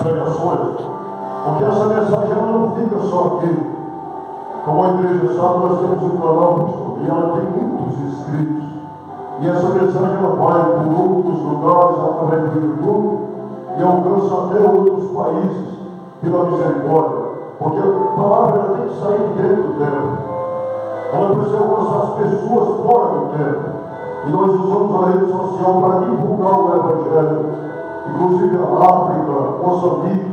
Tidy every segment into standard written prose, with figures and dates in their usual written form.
pregações, porque essa mensagem ela não fica só aqui. Como a igreja sabe, nós temos um canal, pastor, e ela tem muitos inscritos. E essa mensagem ela vai por outros lugares, através do YouTube, e alcança até outros países, pela misericórdia. Porque a palavra ela tem que sair de dentro do templo. Ela precisa alcançar as pessoas fora do templo. E nós usamos a rede social para divulgar o Evangelho. Inclusive a África, Moçambique,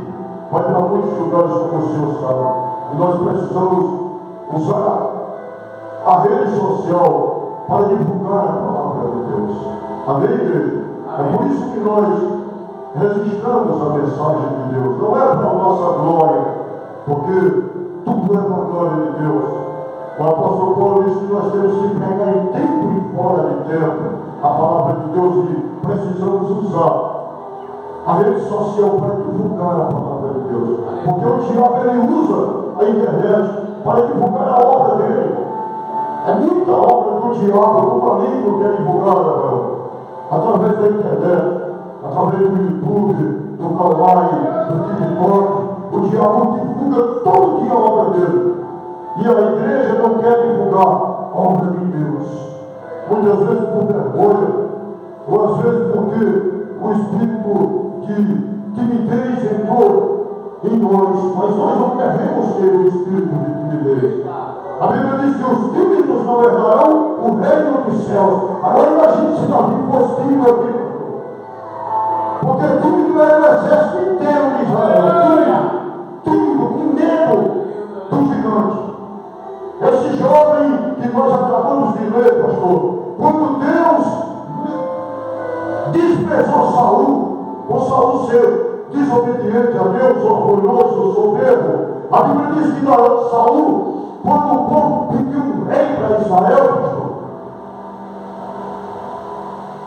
vai para muitos lugares, como o senhor sabe. E nós precisamos usar a rede social para divulgar a palavra de Deus. Amém, igreja? É por isso que nós registramos a mensagem de Deus. Não é para a nossa glória, porque tudo é para a glória de Deus. O apóstolo Paulo disse que nós temos que pregar em tempo e fora de tempo a palavra de Deus e precisamos usar a rede social para divulgar a palavra de Deus. Porque o diabo ele usa a internet para divulgar a obra dele. É muita obra do diabo, do maligno que é divulgada, através da internet, através do YouTube, do Kawaii, do TikTok. O diabo divulga todo dia a obra dele. E a igreja não quer divulgar a obra de Deus. Muitas vezes por vergonha, ou às vezes porque o espírito de timidez entrou em nós, mas nós não devemos ter o espírito de timidez. A Bíblia diz que os tímidos não herdarão o reino dos céus. Agora imagine se Davi fosse tímido aqui. Porque tímido era o exército inteiro de Israel. Tímido, com medo do gigante. Esse jovem que nós acabamos de ler, pastor, quando Deus desprezou Saul, por Saul ser desobediente a Deus, orgulhoso, soberbo, a Bíblia diz que Saul, quando o povo pediu um rei para Israel, pastor,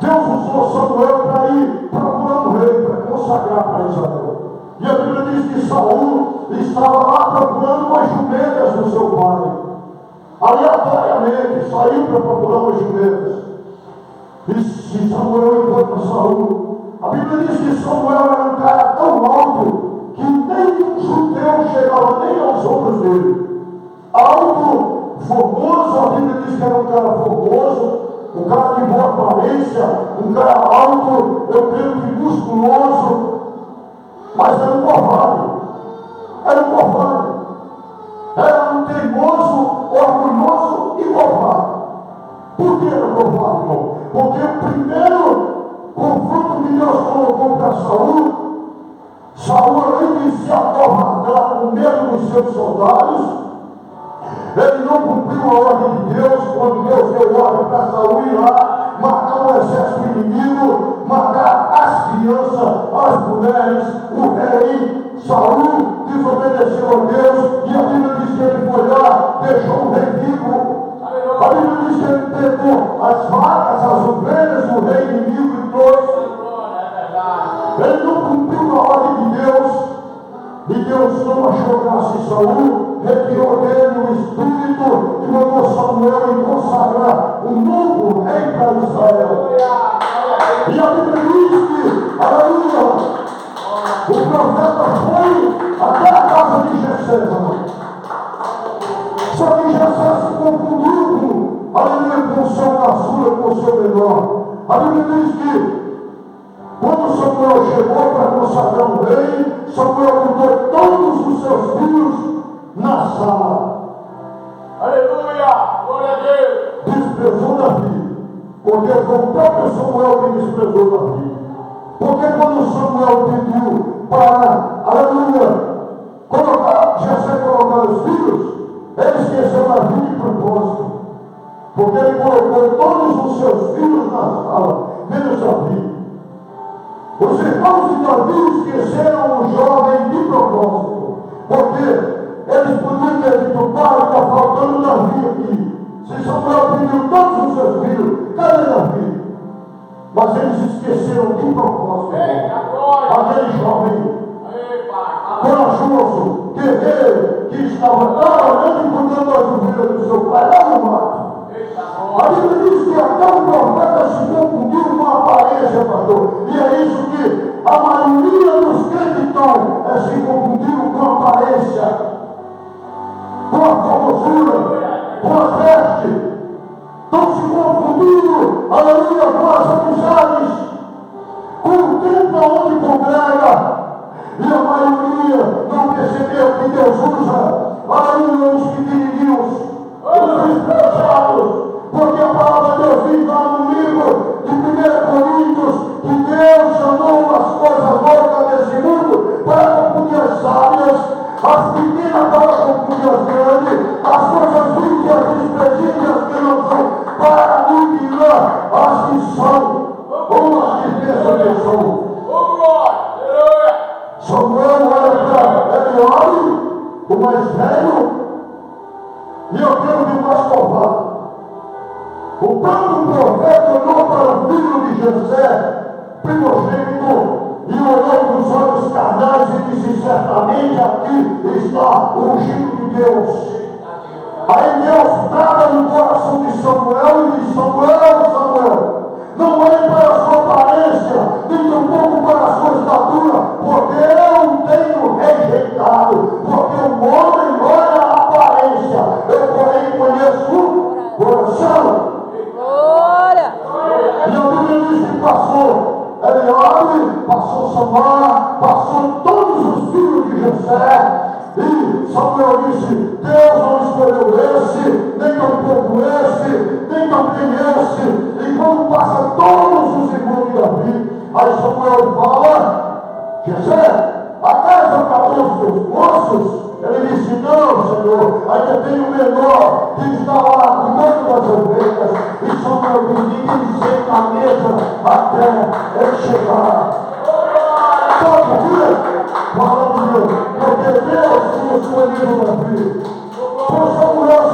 Deus usou Samuel para ir procurar um rei, para consagrar para Israel. E a Bíblia diz que Saul estava lá procurando umas jumentas do seu pai. Aleatoriamente saiu para procurar umas jumentas. E Samuel encontra Saul. A Bíblia diz que Samuel era um cara tão alto que nem um judeu chegava nem aos ombros dele. Alto, formoso, a Bíblia diz que era um cara formoso, um cara de boa aparência, um cara alto, eu creio que musculoso, mas era um covarde. Era um covarde. Era um teimoso, orgulhoso e covarde. Por que era covarde, irmão? Porque o primeiro confronto que Deus colocou para Saul, além de se acovardar com medo dos seus soldados, ele não cumpriu a ordem de Deus, quando Deus deu ordem para Saul ir lá, matar o exército inimigo, matar as crianças, as mulheres, o rei. Saul desobedeceu a Deus, e a Bíblia diz que ele foi lá, deixou o rei vivo. A Bíblia diz que ele pegou as vacas, as ovelhas, o rei inimigo e trouxe. Ele não cumpriu a ordem de Deus, e Deus não achou graça em Saul, retirou dele o espírito e mandou Samuel consagrar um novo rei para Israel. E a Bíblia diz que, aleluia, o profeta foi até a casa de Jessé. Só que Jessé se confundiu com o seu caçula, com o seu menor. A Bíblia diz que quando Samuel chegou para consagrar um rei, Samuel botou todos os seus filhos na sala. Aleluia! Glória a Deus! Desprezou Davi, porque foi o próprio Samuel que desprezou Davi. Porque quando Samuel pediu para, aleluia, Jessé colocar os filhos, ele esqueceu Davi de propósito. Porque ele colocou todos os seus filhos na sala, menos Davi. Os irmãos de Davi esqueceram o jovem de propósito. Porque eles podiam ter dito, pai, está faltando Davi aqui. Se Samuel pediu todos os seus filhos, cadê Davi? Mas eles esqueceram de propósito. Aquele jovem corajoso, guerreiro, que estava trabalhando e cuidando das ovelhas do seu pai lá no mato. A Bíblia diz que até o profeta se confundiu com a aparência, pastor. E é isso que a maioria dos crentes estão se confundiram com a aparência, com a formosura, com a veste. Estão se confundindo, aleluia, com as amizades, com o tempo onde congrega. E a maioria não percebeu que Deus usa, aleluia, os pequenininhos, os desprezados, porque a palavra de Deus diz lá no livro de 1 Coríntios que Deus chamou as coisas loucas desse mundo para confundir as sábias, as pequenas para confundir as grandes, as coisas ruins e as desprezíveis que não são, para aniquilar as que são, ou as que pensam que são. Samuel olha para Eliabe, o mais velho, e eu quero ver o mais covarde. O próprio profeta olhou para o filho de Jessé, primogênito, e olhou nos olhos carnais e disse: certamente aqui está o ungido de Deus. Aí Deus trava no coração de Samuel e diz: Samuel, não olhe para a sua aparência, nem tampouco para a sua estatura, porque eu tenho rejeitado, porque o homem olha a aparência, eu porém conheço o coração. Glória! E a Bíblia diz que passou Eliabe, passou Samar, passou todos os filhos de Jessé. E Samuel disse: Deus não escolheu esse, nem tampouco esse, nem também esse. E quando passa todos os irmãos de Davi, aí Samuel fala: Jessé, acaso acabou os teus ossos? Ele disse: não, Senhor, ainda tem o menor que está lá cuidando das ovelhas. E Samuel disse: ninguém senta à mesa até ele chegar. Sabe por quê? Falando de porque Deus tinha escolhido Davi. Por Samuel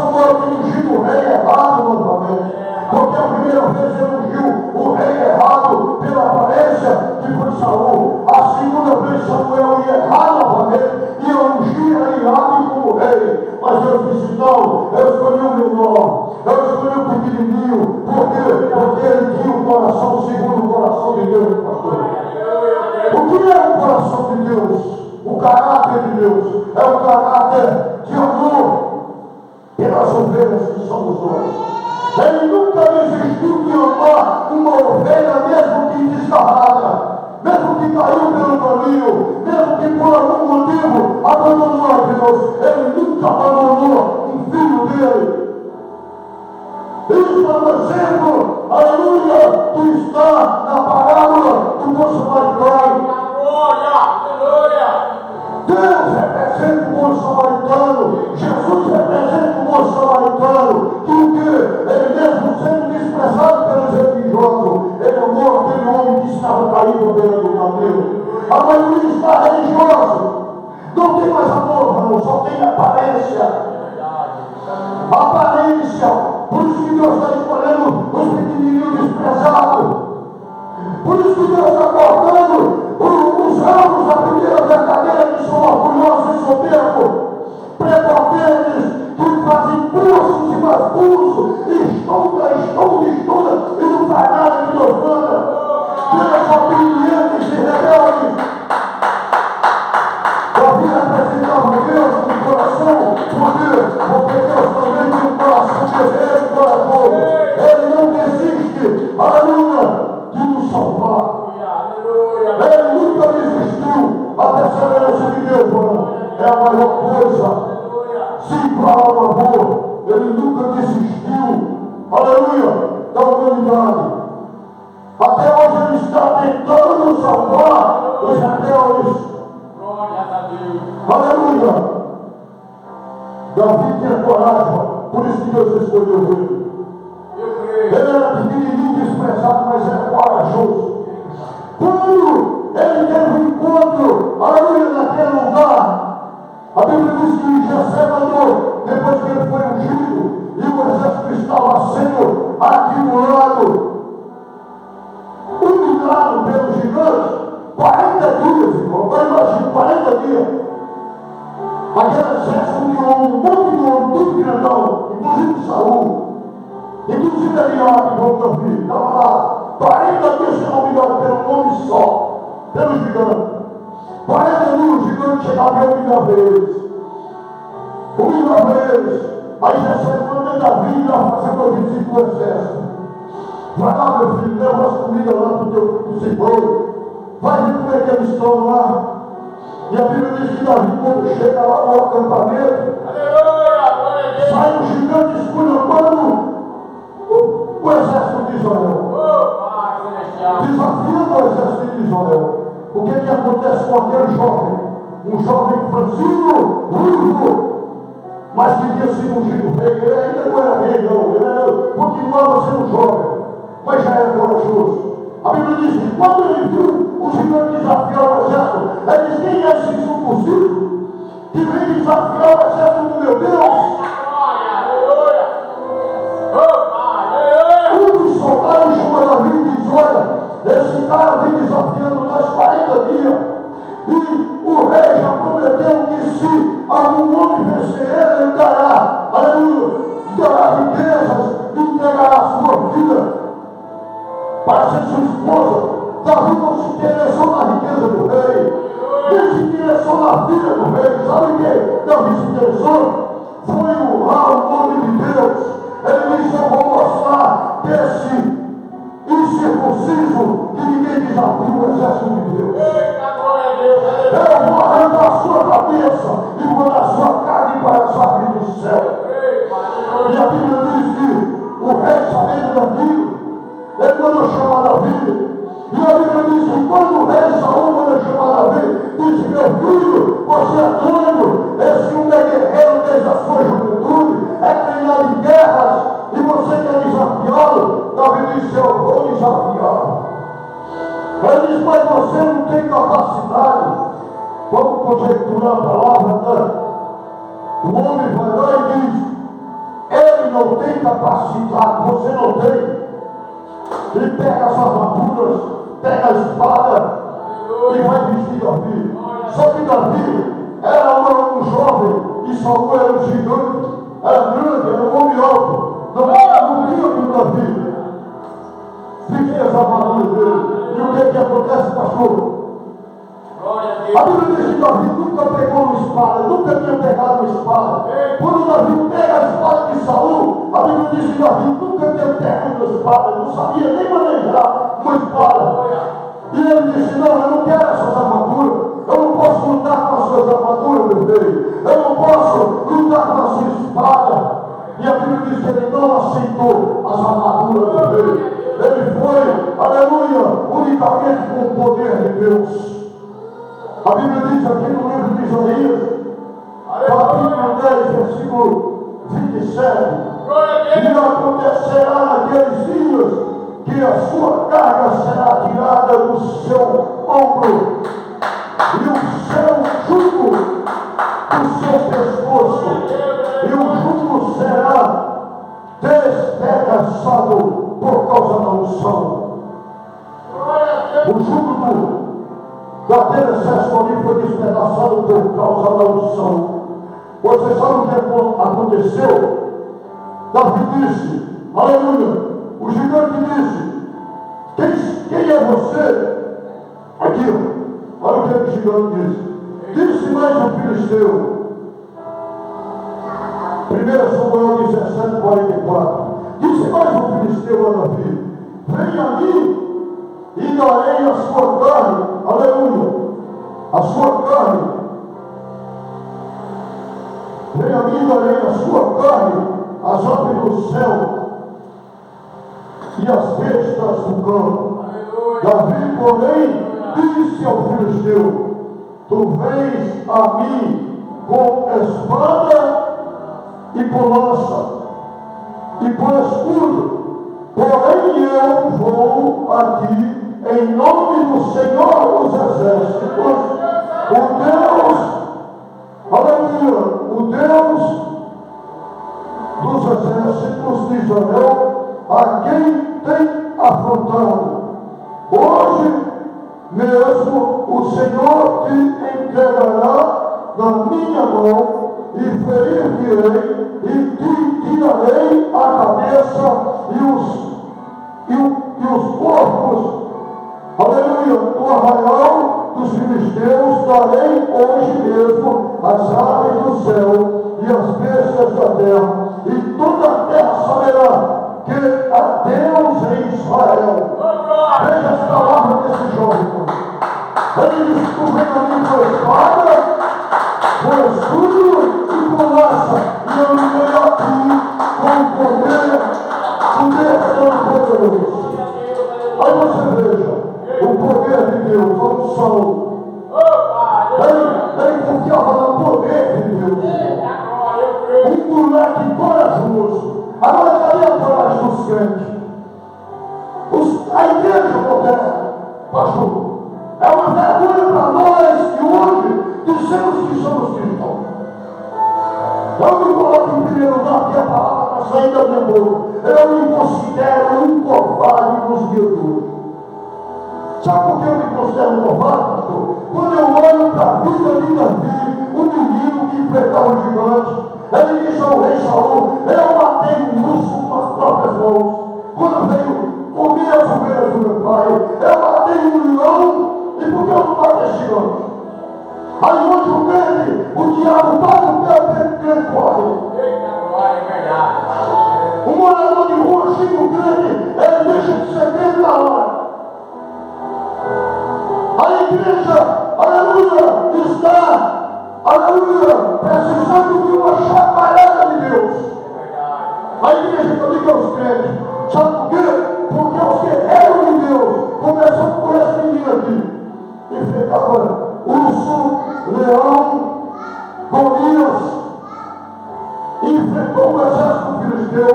tem ungido o rei errado novamente. Porque a primeira vez ele ungiu o rei errado pela aparência, que foi Saul. A segunda vez Samuel ia errar novamente e ungir Eliabe como rei. Mas Deus disse: não, eu escolhi o menor, eu escolhi o pequenininho. Por quê? Porque ele tinha um coração segundo o coração de Deus, pastor. O que é o coração de Deus? O caráter de Deus é o caráter de amor pelas ovelhas que somos nós. Ele nunca desistiu de amar uma ovelha, mesmo que desgarrada, mesmo que caiu pelo caminho, mesmo que por algum motivo abandonou a Deus. Ele nunca abandonou um filho dele. Isso é um exemplo, aleluia, que está na parábola do bom samaritano. Deus representa o bom samaritano, Jesus representa o bom samaritano, que o que? Ele mesmo sendo desprezado pelos religiosos, ele amou aquele homem que estava caído à beira do caminho. A maioria está religiosa, não tem mais amor, não, só tem aparência. Aparência. Por isso que Deus está escolhendo os pequenininhos desprezados. Por isso que Deus está cortando os ramos da primeira verdadeira, que são orgulhosos e soberbos, prepotentes, que fazem cursos e mais cursos, estuda, e não faz nada que Deus manda. Deus obedientes e rebeldes. Davi representava Deus no coração. Por quê? Porque Deus também tem um coração guerreiro e corajoso. Ele não desiste, aleluia, de nos salvar. Ele nunca desistiu. A perseverança de Deus, mano, é a maior coisa. Sim, para o amor. Ele nunca desistiu, aleluia, da humanidade. Até hoje ele está tentando salvar os rebeldes. Aleluia. Davi tinha coragem, por isso que Deus escolheu ele. Ele era pequenininho, desprezado, mas era corajoso. Quando ele teve um encontro, aleluia, naquele lugar, a Bíblia diz que Jessé mandou, depois que ele foi ungido, e o exército estava sendo atribulado, humilhado pelos gigantes, 40 dias, irmão. Eu imagino 40 dias. Aquele exército de um monte de homem, tudo grandão, inclusive Saul, inclusive Eliabe, irmão Davi, estava lá. 40 dias sendo humilhado pelo nome só, pelo gigante. 40 dias o gigante gigante chegava e humilhava eles. Humilhava eles. Aí Jesus manda Davi ir lá fazer uma visita do exército. Vai lá, meu filho, leva as comidas lá para o teu Senhor. Vai ver como é que eles estão lá. E a Bíblia diz que Davi, quando chega lá no acampamento, sai um gigante esculhambando o exército de Israel. Desafiando o exército de Israel. O que acontece com aquele jovem? Um jovem franzino, ruivo, mas que tinha sido ungido rei. Ele ainda não era rei, não. Ele continuava sendo jovem, mas já era corajoso. A Bíblia diz que quando ele viu o gigante desafiar o exército, ele diz: quem é esse incircunciso que vem desafiar o exército do meu Deus? Um dos soldados chama Davi e diz: olha, esse cara vem desafiando nós 40 dias. E o rei já prometeu que se algum homem vencer ele, ele dará, aleluia, dará riquezas e entregará a sua vida para ser sua esposa. Davi não se interessou na riqueza do rei, nem se interessou na vida do rei. Sabe o que Davi se interessou? Foi honrar o nome de Deus. Ele disse: eu vou mostrar desse incircunciso que ninguém desafia o exército de Deus. Eu vou arrancar a sua cabeça e vou dar a sua carne para a sua vida do céu. E a Bíblia diz que o rei, sabendo daquilo, ele mandou chamar Davi. E a Bíblia diz que quando o rei Saul mandou chamar Davi, disse: meu filho, você é doido. Esse homem é guerreiro desde a sua juventude, é treinado em guerras, e você quer desafiá-lo? Davi disse: eu vou desafiá-lo. Ele diz: mas você não tem capacidade. Vamos conjecturar a palavra, né? O homem vai lá e diz: ele não tem capacidade, você não tem. Ele pega as armaduras, pega a espada e vai vestir Davi. Só que Davi era um jovem e Saul era um gigante, era grande, era um homem alto. Não tinha com Davi. Fiquem as armaduras dele. E o que acontece, pastor? A Bíblia diz que Davi nunca pegou uma espada, nunca tinha pegado uma espada. Quando Davi pega a espada de Saul, a Bíblia diz que Davi nunca tinha pegado uma espada, não sabia nem manejar uma espada. E ele disse: não, eu não quero essas armaduras, eu não posso lutar com as suas armaduras, meu filho, eu não posso lutar com a sua espada. E a Bíblia diz que ele não aceitou as armaduras do rei. Ele foi, aleluia, unicamente com o poder de Deus. A Bíblia diz aqui no livro de Isaías, capítulo 10, versículo 27, e acontecerá naqueles dias que a sua carga será tirada do seu ombro e o seu jugo do seu pescoço, e o jugo será despedaçado por causa da unção. O jugo daquele exército ali foi despedaçado por causa da unção. Você sabe o que aconteceu? Davi disse, aleluia, o gigante disse: quem é você? Aqui, olha o que o gigante disse. Disse mais o filisteu, 1 Samuel 17, 44. Disse mais o filisteu a Davi: venha a mim e darei a sua carne, aleluia, a sua carne. Venha a mim e darei a sua carne, as aves do céu e as bestas do campo. Davi, porém, disse ao filisteu: tu vens a mim com espada e com lança e com escudo, porém eu vou aqui em nome do Senhor dos Exércitos, o Deus, aleluia, o Deus dos exércitos de Israel, a quem tem afrontado. Hoje mesmo o Senhor te entregará na minha mão, e ferir-te-ei, e te tirarei a cabeça e os corpos, aleluia, do arraial dos filisteus, farei hoje mesmo as aves do céu e as bestas da terra, e toda a terra saberá que há Deus em Israel. Veja as palavras desse jovem. Ele disse: tu vem a mim com espada, com escudo e com lança, e eu venho aqui com o poder Todo-Poderoso. Aí você veja o poder de Deus, a unção. Ele confiava no poder de Deus. Um moleque corajoso. Agora, cadê a coragem dos crentes? A igreja moderna, pastor, é uma vergonha para nós que hoje dizemos que somos cristãos. Eu me coloco em primeiro lugar, porque a palavra está saindo da minha boca. Eu me considero um covarde nos dias de hoje. Sabe por que eu me considero um covarde, pastor? Quando eu olho para a vida de Davi, um menino que enfrentava um gigante, ele disse ao rei Saul: eu matei um urso com as próprias mãos. Quando veio comer as ovelhas do meu pai, eu matei um leão, e por que eu não matei esse gigante? Aí onde o crente, o diabo bate o pé, o crente corre. O morador de rua xinga o crente, ele deixa de ser crente na hora. A igreja, aleluia, está, aleluia, precisando de uma chacoalhada de Deus. A igreja que eu digo aos crentes, sabe por quê? Porque os guerreiros de Deus começam por esse menino aqui. Enfrentava urso, leão, Golias, enfrentou o exército filisteu,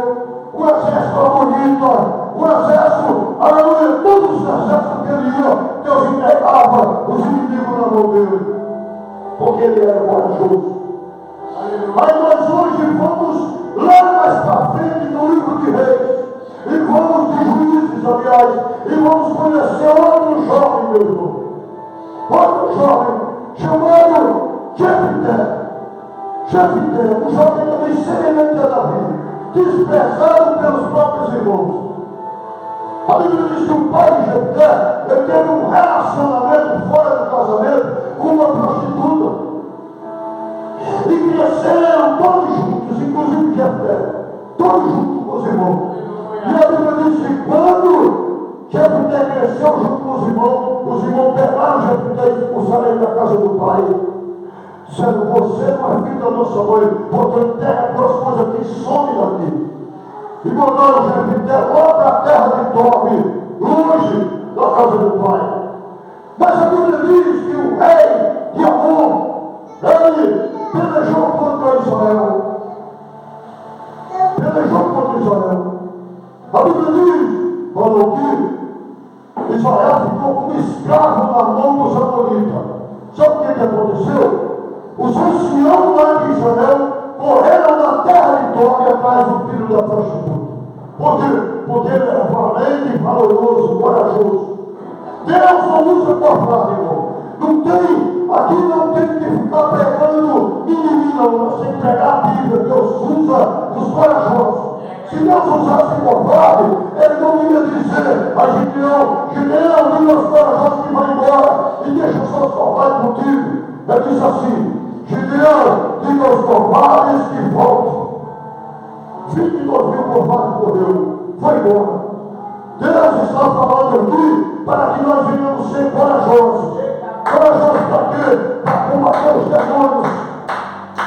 o exército amonita, o exército, aleluia, todos os exércitos que ele ia, Deus entregava os inimigos na mão dele, porque ele era corajoso. Aí nós hoje vamos lá mais para frente no livro de Reis, e vamos de Juízes, aliás, e vamos conhecer outro jovem, meu irmão. Outro jovem chamado Jefté, um jovem também semelhante a Davi, desprezado pelos próprios irmãos. A Bíblia diz que o pai de Jefté, ele teve um relacionamento fora do casamento com uma prostituta. E cresceram todos juntos, inclusive Jefté, todos juntos com os irmãos. E a Bíblia diz que quando Jefté cresceu junto com os irmãos pegaram Jefté e expulsaram ele da casa do pai. Disseram: você não é filho da nossa mãe, portanto terra duas coisas que some daqui. E mandaram Jefté lá para a terra de Tobi, longe da casa do pai. Mas a Bíblia diz que o rei de Amon, ele pelejou contra Israel. A Bíblia diz, falou que Israel ficou como escravo na mão dos amonitas. Sabe o que aconteceu? Os anciãos lá de Israel correram na terra de Tobi atrás do filho da prostituta. Por quê? Porque ele era valente, valoroso, corajoso. Deus não usa covarde, irmão. Aqui não tem que ficar pegando menino, não. Você entregar a Bíblia. Deus usa os corajosos. Se Deus usasse covarde, ele não ia dizer a Gideão, diga aos corajosos que vai embora e deixa os seus covardes contigo. Ele diz assim: Gideão, diga aos covardes que voltem. 22 mil covardes morreu, foi embora. Deus está falando aqui para que nós venhamos ser corajosos. Corajosos para quê? Para combater os demônios.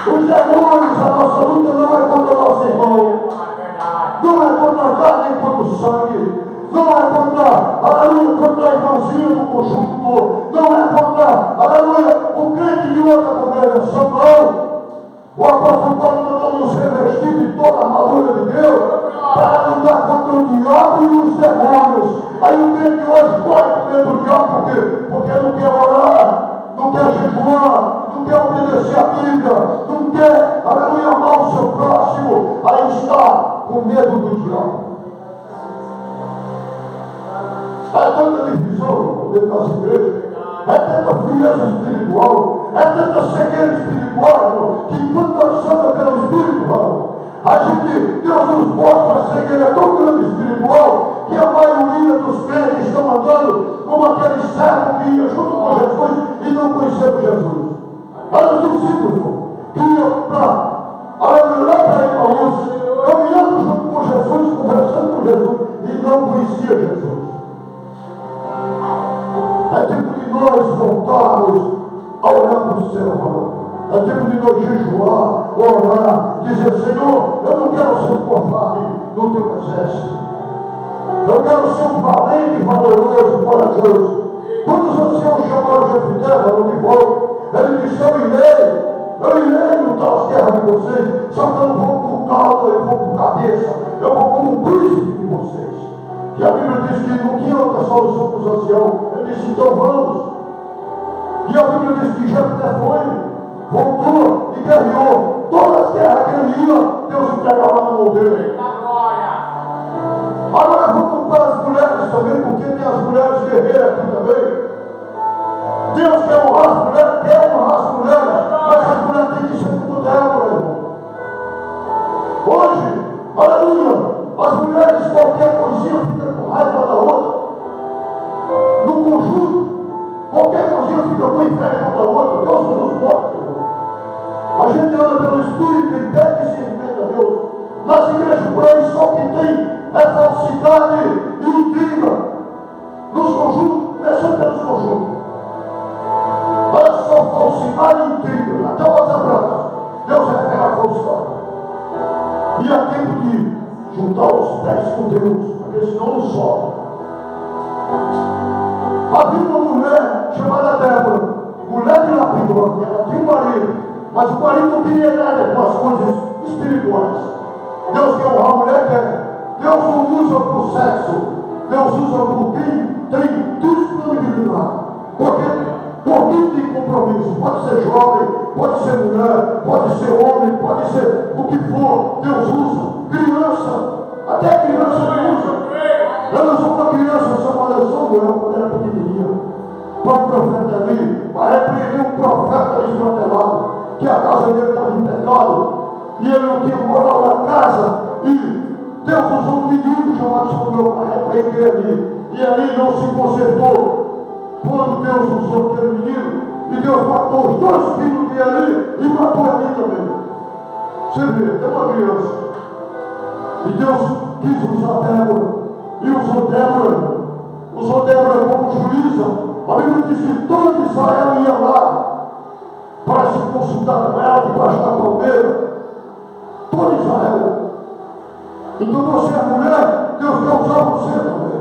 Os demônios, a nossa luta não é contra o nosso irmão. Não é contra a carne nem contra o sangue. Não é contra a irmãzinha do conjunto. Não é contra, aleluia, o crente de outra congregação, não. O apóstolo Paulo mandou nos revestir de toda a armadura de Deus para lutar contra o diabo e os demônios. Aí o crente hoje corre com medo do diabo, por quê? Porque não quer orar, não quer jejuar, não quer obedecer a Bíblia, não quer, aleluia, amar o seu próximo. Aí está com medo do diabo. É tanta divisão dentro das igrejas, é tanta frieza espiritual, é tanta cegueira espiritual, que enquanto nós somos pelo Espírito, a gente, Deus nos mostra a cegueira tão grande espiritual, que a maioria dos crentes estão andando como aquele servo que ia junto com Jesus e não conheceu Jesus. a olhar para o céu. É tempo de nós jejuar, orar, dizer: Senhor, eu não quero ser um covarde no teu exército. Eu quero ser um valente, valoroso, corajoso. Quando os anciãos chamaram Jefité, falou de volta, ele disse: eu irei lutar as guerras de vocês, só que eu não vou por cauda, eu vou por cabeça, eu vou como um príncipe de vocês. E a Bíblia diz que não tinha outra solução para os anciãos. Ele disse: então vamos. E a Bíblia diz que Jefté voltou e guerreou. Todas as guerras que ele ia, Deus entregava na mão dele. Agora vamos para as mulheres também, porque tem as mulheres guerreiras aqui também. Deus quer honrar as mulheres, mas as mulheres têm que ser como Débora, irmão. Hoje, aleluia, as mulheres, qualquer coisinha fica com raiva da outra. No conjunto, qualquer coisinha fica com inveja da outra. Deus não nos pode, irmão. A gente anda pelo Espírito e pede e se inventa a Deus. Nas igrejas por aí só que tem é falsidade e intriga. Nos conjuntos, começando pelos conjuntos. Olha só, falsidade e intriga. Até o branca. Deus revela a falsidade. E há tempo de juntar os pés com Deus, porque senão não sobe. Havia uma mulher chamada Débora, mulher de Lapidó, ela tinha um marido, mas o marido não queria nada com as coisas espirituais. Deus quer honrar a mulher, quer. Deus não usa para o sexo, Deus usa por quem tem disponibilidade. Por quem tem compromisso, pode ser jovem, pode ser mulher, pode ser homem, pode ser o que for, Deus usa. Criança, até criança Deus usa. Eu não sou uma criança, eu sou uma leção, quando era pequenininha. Para o profeta ali, para repreender um profeta desmantelado, que a casa dele estava em pecado, e ele não tinha moral na casa, e Deus usou um menino chamado Samuel para repreender ali. E ali não se consertou. Quando Deus usou aquele menino, e Deus matou os dois filhos dele ali, e matou ali também. Você vê, é uma criança. E Deus quis usar Débora. E usou Débora como juíza. A Bíblia diz que todo Israel ia lá para se consultar com ela, debaixo da palmeira. Todo Israel. Então você é mulher, Deus quer usar você também.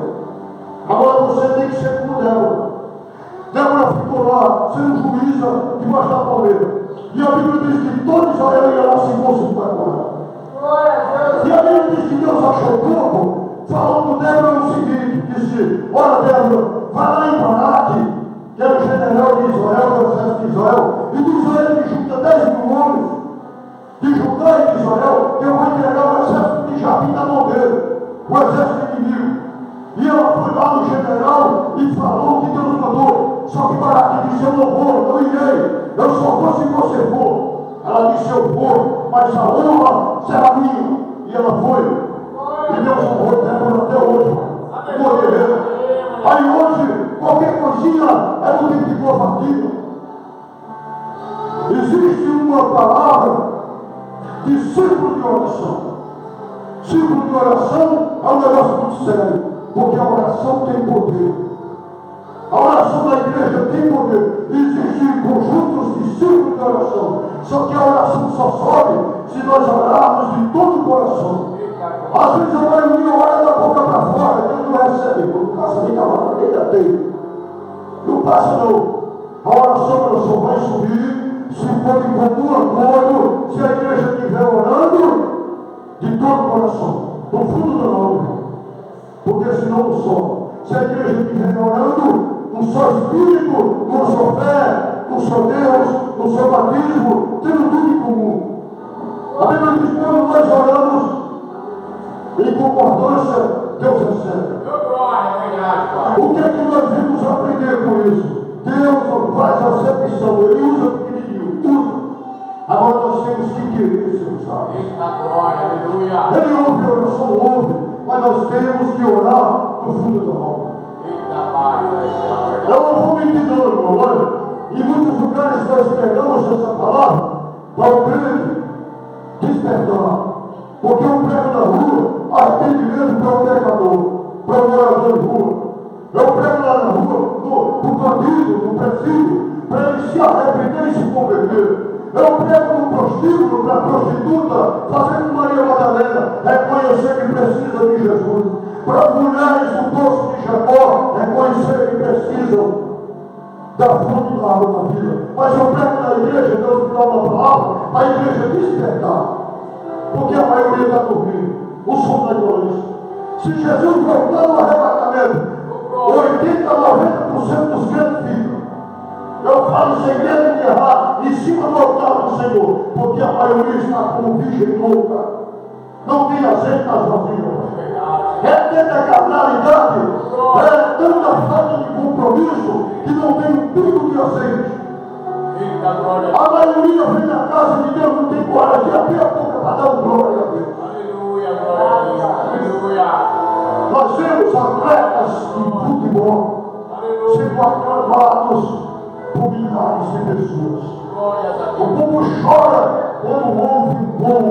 Agora você tem que ser como Débora. Débora ficou lá, sendo juíza, debaixo da palmeira. E a Bíblia diz que todo Israel ia lá se consultar com ela. E a Bíblia diz que Deus achou pouco, falou com Débora o seguinte, disse: olha Débora, vai lá em Baraque, que era o general de Israel, do exército de Israel, e diz a ele que junta 10.000 homens de Judá e de Israel, que eu vou entregar o exército de Jabim na mão dele, o exército inimigo. E ela foi lá no general e falou que Deus mandou. Só que Baraque disse: eu não vou, não irei, eu só vou se você for. Ela disse: eu vou, mas a honra será minha. E ela foi. E Deus honrou Débora até hoje. Uma guerreira. Aí hoje, qualquer coisinha é um tipo de covardia. Existe uma palavra de círculo de oração. Círculo de oração é um negócio muito sério, porque a oração tem poder. A oração da igreja tem poder. Existem conjuntos de círculo de oração. Só que a oração só sobe se nós orarmos de todo o coração. Às vezes a maioria ora da boca para fora, Deus não recebe, não passa nem na hora, nem da teia. Não passa não. A oração ela só vai subir se for em comum acordo, se a igreja estiver orando de todo o coração, do fundo da alma. Porque senão não sobe. Se a igreja estiver orando no seu espírito, com a sua fé, com o seu Deus, no seu batismo, tendo tudo em comum. A Bíblia diz que quando nós oramos em concordância, Deus recebe. O que é que nós vimos aprender com isso? Deus faz a acepção, Ele usa o pequenininho, tudo. Agora nós temos que querer ser usados. Ele ouve a oração, ouve, mas nós temos que orar no fundo da alma. Eu não vou mentir não, irmão, olha. Em muitos lugares nós pregamos essa palavra para o crente despertar. Porque eu prego na rua arrependimento para o pecador, para o morador de rua. Eu prego lá na rua, no bandido, no presídio, para ele se arrepender e se converter. Eu prego no prostíbulo, para a prostituta, fazendo Maria Madalena reconhecer que precisa de Jesus. Para as mulheres do poço de Jacó reconhecer que precisam da fonte da água da vida. Mas eu prego na igreja, Deus me dá uma palavra, para a igreja despertar. Porque a maioria está dormindo. O som da ignorância. Se Jesus voltar no arrebatamento, 80, 90% dos crentes ficam. Eu falo sem medo de errar, em cima do altar do Senhor, porque a maioria está como virgem louca. Não tem azeite nas vasilhas. É tanta carnalidade, é tanta falta de compromisso, que não tem um pingo de azeite. A maioria vem na casa de Deus, não tem coragem de abrir a boca para dar um glória a Deus. Aleluia, glória a Deus. Aleluia. Nós vemos atletas de futebol sendo aclamados por milhares de pessoas. O povo chora quando ouve um gol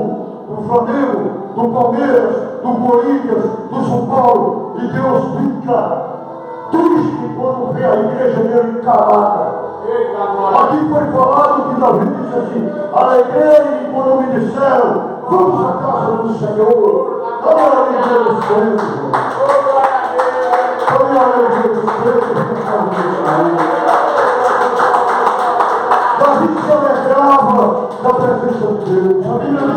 do Flamengo, do Palmeiras, do Corinthians, do São Paulo, e Deus fica triste quando vê a igreja dele calada. Aqui foi falado que Davi disse assim: alegrei quando me disseram, vamos à casa do Senhor. Olha a alegria dos crentes. Olha a alegria dos crentes. Davi se alegrava da presença de Deus. A Bíblia